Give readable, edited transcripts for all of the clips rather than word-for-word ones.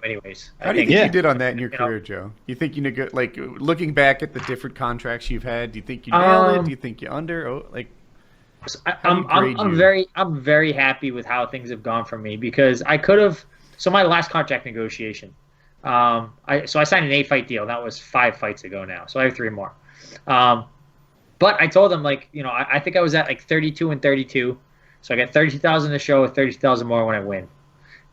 anyways. How do you think you did on that in your career, Joe? You think like looking back at the different contracts you've had? Do you think you nailed it? Do you think you under? I'm very happy with how things have gone for me because I could have. So my last contract negotiation, I signed an 8-fight deal. That was 5 fights ago now, so I have 3 more. But I told them I think I was at like 32 and 32, so I got 30,000 a show with 30,000 more when I win.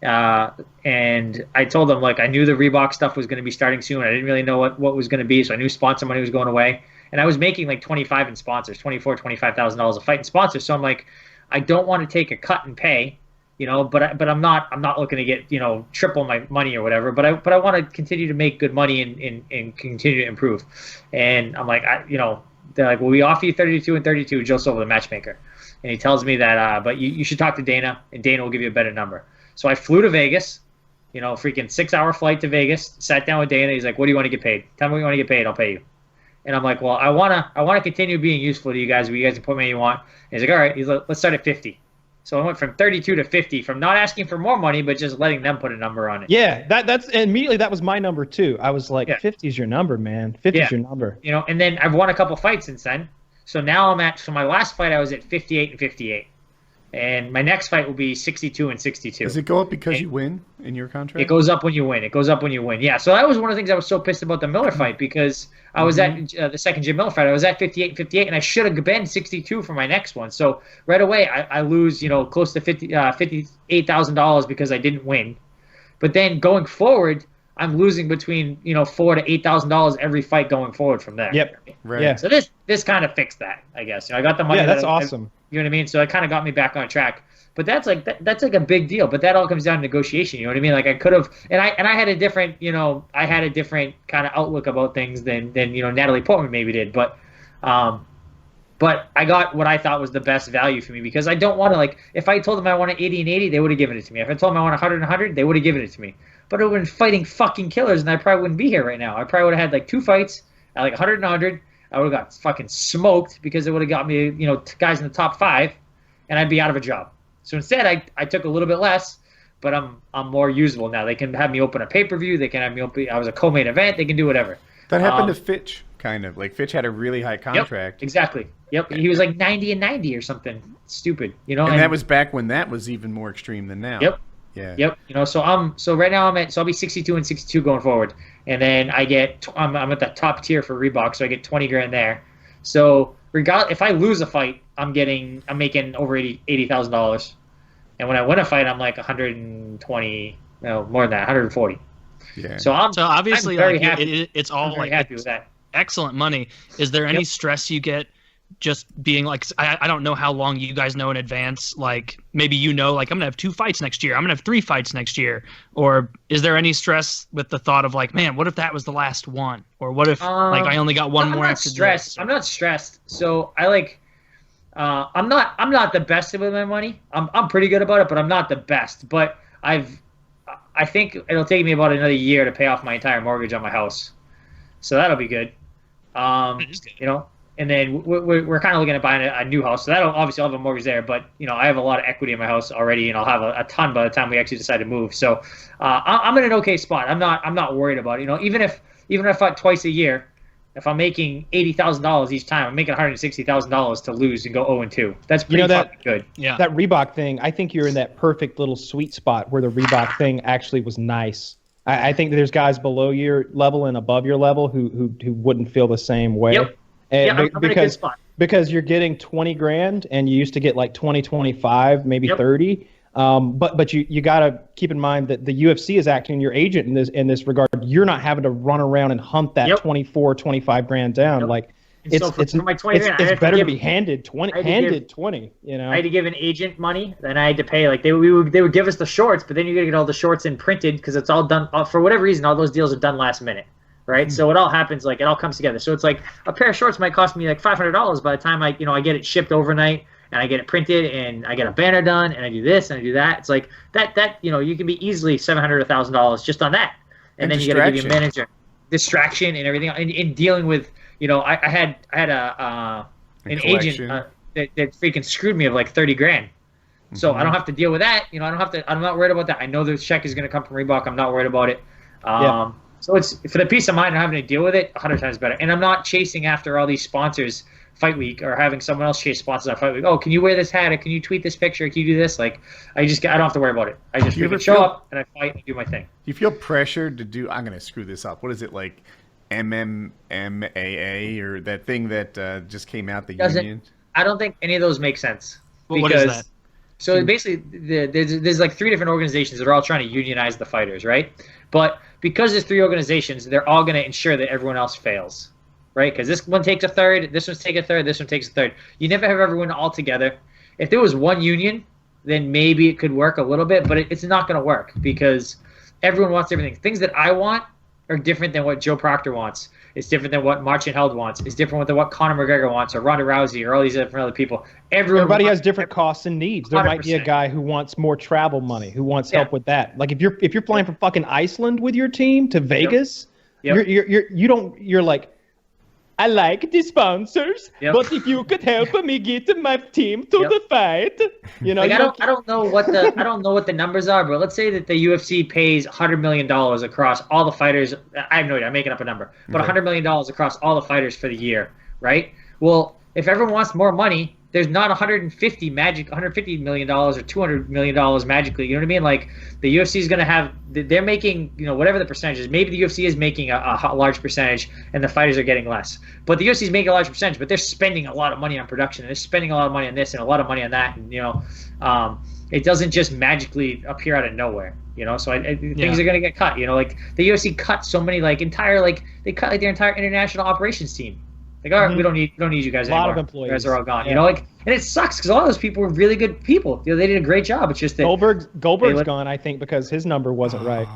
And I told them I knew the Reebok stuff was going to be starting soon. I didn't really know what was going to be, so I knew sponsor money was going away. And I was making like 25 in sponsors, $25,000 a fight in sponsors. So I'm like, I don't want to take a cut in pay, but I'm not looking to get triple my money or whatever. But I want to continue to make good money and continue to improve. And I'm like, they're like, well, we offer you 32 and 32, Joe Silva, the matchmaker. And he tells me that, but you should talk to Dana, and Dana will give you a better number. So I flew to Vegas, freaking 6-hour flight to Vegas, sat down with Dana. He's like, what do you want to get paid? Tell me what you want to get paid, I'll pay you. And I'm like, well, I wanna continue being useful to you guys, but you guys can put me you want. And he's like, all right. He's like, let's start at 50. So I went from 32 to 50, from not asking for more money, but just letting them put a number on it. Yeah, that's immediately that was my number too. I was like, 50's your number, man. 50's your number. And then I've won a couple fights since then. So now so my last fight I was at 58 and 58. And my next fight will be 62 and 62. Does it go up because you win in your contract? It goes up when you win. Yeah. So that was one of the things I was so pissed about the Miller fight because I was at the second Jim Miller fight. I was at 58 and 58, and I should have been 62 for my next one. So right away I lose close to $58,000 because I didn't win. But then going forward, I'm losing between $4,000 to $8,000 every fight going forward from there. Yep. Right. Yeah. So this kind of fixed that, I guess. I got the money. Yeah, that's awesome. You know what I mean? So it kind of got me back on track. But that's like a big deal. But that all comes down to negotiation. You know what I mean? Like I could have, and I had a different, kind of outlook about things than Natalie Portman maybe did. But I got what I thought was the best value for me because I don't want to if I told them I wanted 80 and 80, they would have given it to me. If I told them I want 100 and 100, they would have given it to me. But it would have been fighting fucking killers, and I probably wouldn't be here right now. I probably would have had like 2 fights at like 100 and 100. I would have got fucking smoked because it would have got me, guys in the top 5, and I'd be out of a job. So instead, I took a little bit less, but I'm more usable now. They can have me open a pay-per-view. They can have me open. I was a co-main event. They can do whatever. That happened to Fitch, kind of. Like Fitch had a really high contract. Yep, exactly. Yep, he was like 90 and 90 or something stupid. And that was back when that was even more extreme than now. Yep. Yeah. Yep. So right now I'll be 62 and 62 going forward, and then I'm at the top tier for Reebok, so I get 20 grand there. So if I lose a fight, I'm making over $80,000, and when I win a fight, I'm like 120, more than that, 140. Yeah. So obviously I'm very happy. It's all I'm very happy with that. Excellent money. Is there any stress you get? Just being like, I don't know how long you guys know in advance. Like maybe I'm gonna have 2 fights next year. I'm gonna have 3 fights next year. Or is there any stress with the thought of like, man, what if that was the last one? Or what if I only got one more after this? I'm not stressed. So I'm not the best with my money. I'm pretty good about it, but I'm not the best. But I think it'll take me about another year to pay off my entire mortgage on my house. So that'll be good. And then we're kind of looking at buying a new house. So that'll obviously I'll have a mortgage there, but I have a lot of equity in my house already, and I'll have a ton by the time we actually decide to move. So I'm in an okay spot. I'm not worried about it. Even if I fight twice a year, if I'm making $80,000 each time, I'm making $160,000 to lose and go 0-2. That's pretty fucking good. Yeah. That Reebok thing, I think you're in that perfect little sweet spot where the Reebok thing actually was nice. I think that there's guys below your level and above your level who wouldn't feel the same way. Yep. I'm in a good spot. Because you're getting 20 grand and you used to get like 20, 25, maybe 30. But you got to keep in mind that the UFC is acting your agent in this regard. You're not having to run around and hunt that 24, 25 grand down. Yep. Like for my 20 grand, it's better to be handed 20. I had to give an agent money, then I had to pay. Like they would give us the shorts, but then you got to get all the shorts in printed because it's all done for whatever reason. All those deals are done last minute. Right, so it all happens it all comes together. So it's like a pair of shorts might cost me like $500 by the time I get it shipped overnight and I get it printed and I get a banner done and I do this and I do that. It's like that you can be easily $700 or $1,000 just on that, and then you got to give your manager distraction and everything. And dealing with I had an agent that freaking screwed me of like 30 grand. So I don't have to deal with that. You know, I'm not worried about that. I know the check is going to come from Reebok. I'm not worried about it. So it's for the peace of mind of having to deal with it, 100 times better. And I'm not chasing after all these sponsors fight week or having someone else chase sponsors on fight week. Oh, can you wear this hat? Or can you tweet this picture? Can you do this? Like, I don't have to worry about it. I just show up and I fight and do my thing. You feel pressured to do? I'm going to screw this up. What is it like? MMAA or that thing that just came out? The union. I don't think any of those make sense. What is that? So basically, there's like 3 different organizations that are all trying to unionize the fighters, right? But because there's 3 organizations, they're all going to ensure that everyone else fails, right? Because this one takes a third, this one's take a third, this one takes a third. You never have everyone all together. If there was one union, then maybe it could work a little bit, but it's not going to work because everyone wants everything. Things that I want are different than what Joe Proctor wants. It's different than what Marcin Held wants. It's different than what Conor McGregor wants or Ronda Rousey or all these different other people. Everybody has different costs and needs. There 100%. Might be a guy who wants more travel money, who wants help with that. Like if you're flying from fucking Iceland with your team to Vegas, you're like, I like the sponsors, but if you could help me get my team to the fight, you know. Like, I don't know what the numbers are, but let's say that the UFC pays $100 million across all the fighters. I have no idea. I'm making up a number, but $100 million across all the fighters for the year, right? Well, if everyone wants more money, there's not $150 million or $200 million magically. You know what I mean? Like the UFC is going to have, they're making, you know, whatever the percentage is. Maybe the UFC is making a large percentage and the fighters are getting less. But the UFC is making a large percentage, but they're spending a lot of money on production. And they're spending a lot of money on this and a lot of money on that. And, you know, it doesn't just magically appear out of nowhere. You know, so things are going to get cut. You know, like the UFC cut so many, they cut like their entire international operations team. Like, all right, we don't need you guys anymore. A lot of employees. You guys are all gone. You know, like, and it sucks because all those people were really good people. You know, they did a great job. It's just that Goldberg's gone, I think, because his number wasn't right.